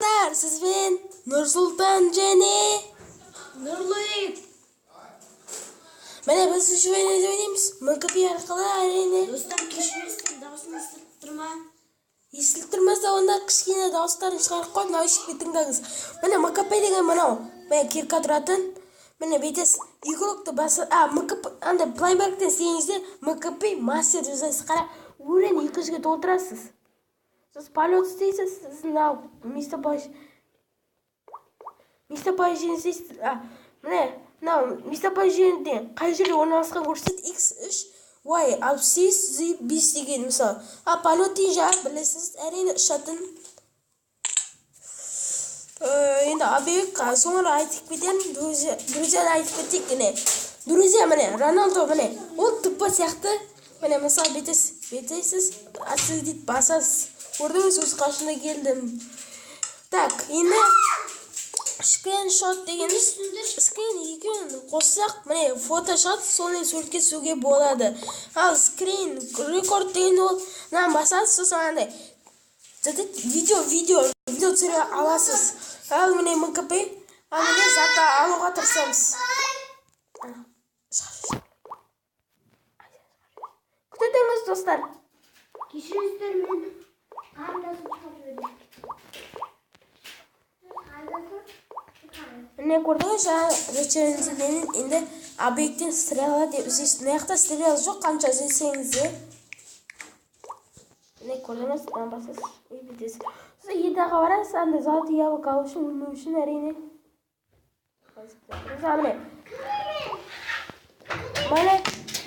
Sizben Nursultan және Нұрлыбек. Міне біз үш ойнаймыз. МКП арқылы әрине. Достар, кешіріңіздер, дауысым естіліп тұрма? Естіліп тұрмаса, онда кішкене дауыстарын шығарып қойып, наушникпен тыңдаңыз. Міне МКП деген мынау. Міне кирка тұратын. Міне бетес игрокты басы, МКП анда плейбэктен істейіңіздер, МКП мастер жазасыз. Қара, өлең 200-ге толтырасыз. Сіз полет істейсіз, сіз мистопай жерінсіз, мистопай жерінде қай жерде орналасқан көрсет, x3, y 68, z 5 деген мысалы. Полет дейін жағып білесіз, әрине ұшатын. Енді абек соңыра айтып кетем, друзьяны айтып кетейік. Друзья, міне, Роналдо, міне, ол тупа сияқты. Міне, мысалы, бетесіз, атсыз дейді, басасыз. Көрдіңіз, өз қашында келдім. Так, енді скриншот дегеніміз, скрин екеуін қоссақ, міне, фото шығады, соны суретке түсуге болады. Ал скрин рекорд деген ол, басасыз, сосын андай, видео түсіре аласыз. Ал міне МКП, міне затты алуға тырысамыз. Күтетіңіз, достар. Кешіріңіздер, мен қарындасым шығарып едім. Міне көрдіңіз, вечеріңізден енді объекттен стрела деп іздейсіз. Маяқта стрела жоқ, қанша іздесеңіз де. Міне көрдіңіз, басасыз, бетесіз. Сіз едаға барасыз, анда золотый яблоко алу үшін, өлмеу үшін әрине.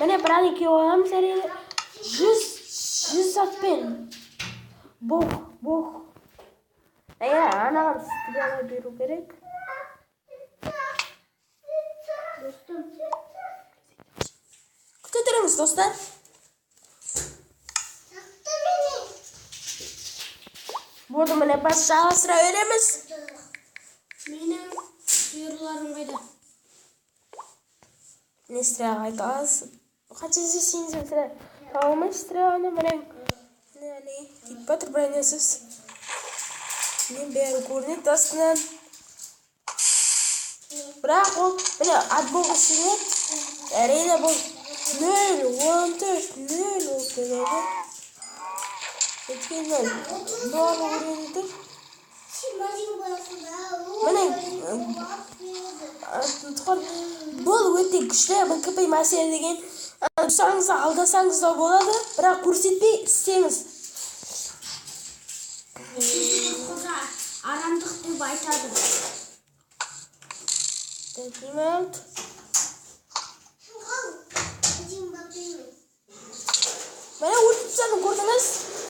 Міне бір екеу аламыз әрине. 100 сатпен. Бог. Анаған стрела беру керек. Күте тұрыңыз, достар. Болды, міне бас жалғастыра береміз. Менің бұйрыларым қайда? Міне стрела қайталасыз. Қанша іздесеңіз стрела тауылмай стреланы міне типпатыр бәрінесіз. Мен бәрі көрінеді астынан. Бірақ ол міне отбол үшін әрине бұл 0-14-0 ол келеді. Өткен 0 барлы көрінеді. Міне бұл өте күшті МКП мәселе деген. Тұрсаңыз да алдасаңыз да болады, бірақ көрсетпей істеңіз. Арамдық деп айтады. Тәкимәт. Міне өртіп сәні көрдіңіз.